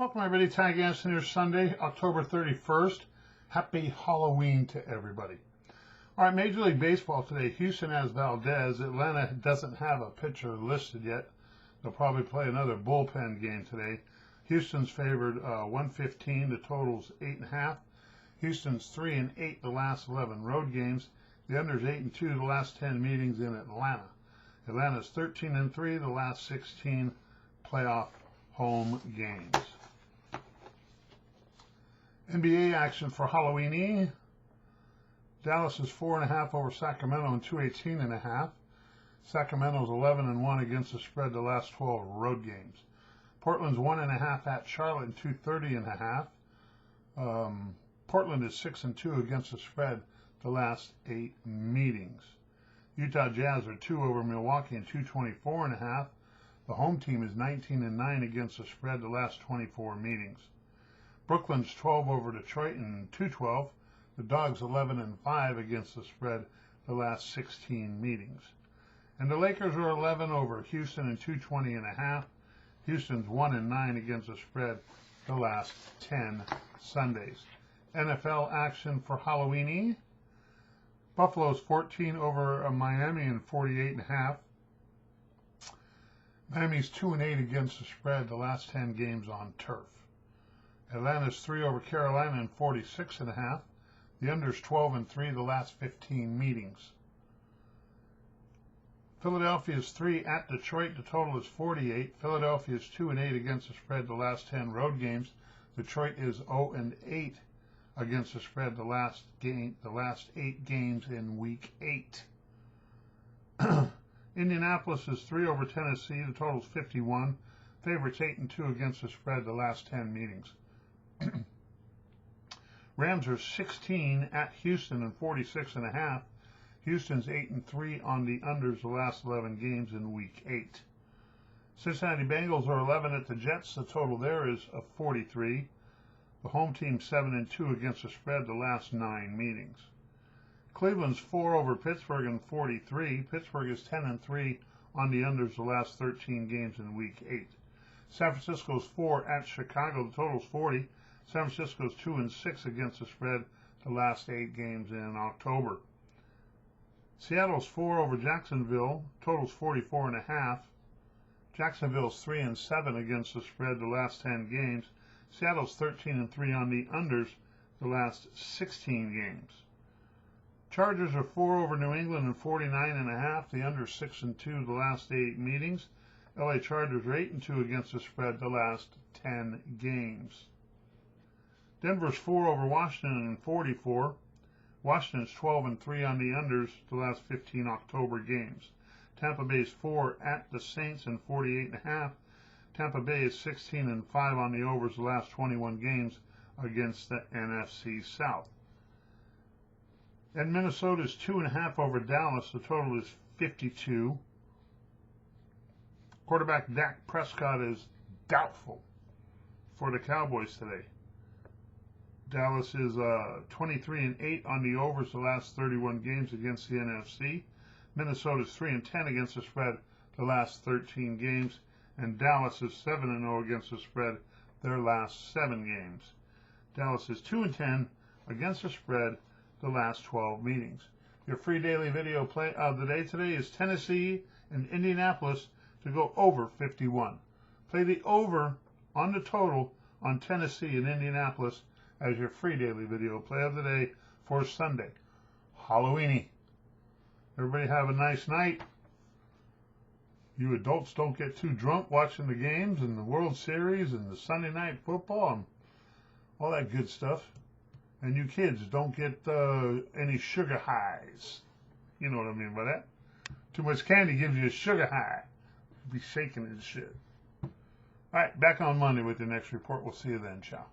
Welcome everybody, Ty Ganson here, Sunday, October 31st. Happy Halloween to everybody. All right, Major League Baseball today. Houston has Valdez. Atlanta doesn't have a pitcher listed yet. They'll probably play another bullpen game today. Houston's favored 115. The total's 8.5. Houston's 3-8 the last 11 road games. The under's 8-2 the last 10 meetings in Atlanta. Atlanta's 13-3 the last 16 playoff home games. NBA action for Halloween. Dallas is 4.5 over Sacramento and 218.5. Sacramento's 11-1 against the spread the last 12 road games. Portland's 1.5 at Charlotte and 230.5. Portland is 6-2 against the spread the last 8 meetings. Utah Jazz are 2 over Milwaukee and 224.5. The home team is 19-9 against the spread the last 24 meetings. Brooklyn's 12 over Detroit and 212. The Dogs 11-5 against the spread the last 16 meetings. And the Lakers are 11 over Houston and 220.5. Houston's 1-9 against the spread the last 10 Sundays. NFL action for Halloween. Buffalo's 14 over Miami and 48.5. Miami's 2-8 against the spread the last 10 games on turf. Atlanta's 3 over Carolina and 46.5. The under's 12-3 the last 15 meetings. Philadelphia's 3 at Detroit. The total is 48. Philadelphia's 2-8 against the spread the last 10 road games. Detroit is 0-8 against the spread the last 8 games in Week 8. Indianapolis is 3 over Tennessee. The total is 51. Favorites 8-2 against the spread the last 10 meetings. Rams are 16 at Houston and 46.5. Houston's 8-3 on the unders the last 11 games in Week 8. Cincinnati Bengals are 11 at the Jets. The total there is 43. The home team 7-2 against the spread the last 9 meetings. Cleveland's 4 over Pittsburgh and 43. Pittsburgh is 10-3 on the unders the last 13 games in Week 8. San Francisco's 4 at Chicago. The total's 40. San Francisco's 2-6 against the spread the last 8 games in October. Seattle's 4 over Jacksonville. Total's 44.5. Jacksonville's 3-7 against the spread the last 10 games. Seattle's 13-3 on the unders the last 16 games. Chargers are 4 over New England and 49.5. The under 6-2 the last 8 meetings. LA Chargers are 8-2 against the spread the last 10 games. Denver's 4 over Washington and 44. Washington's 12-3 on the unders the last 15 October games. Tampa Bay's 4 at the Saints and 48.5. Tampa Bay is 16-5 on the overs the last 21 games against the NFC South. And Minnesota's 2.5 over Dallas. The total is 52. Quarterback Dak Prescott is doubtful for the Cowboys today. Dallas is 23-8 on the overs the last 31 games against the NFC. Minnesota's 3-10 against the spread the last 13 games. And Dallas is 7-0 against the spread their last 7 games. Dallas is 2-10 against the spread the last 12 meetings. Your free daily video play of the day today is Tennessee and Indianapolis to go over 51. Play the over on the total on Tennessee and Indianapolis as your free daily video play of the day for Sunday. Halloweeny. Everybody have a nice night. You adults don't get too drunk watching the games and the World Series and the Sunday night football and all that good stuff. And you kids don't get any sugar highs. You know what I mean by that. Too much candy gives you a sugar high. Be shaking and shit. All right, back on Monday with the next report. We'll see you then. Ciao.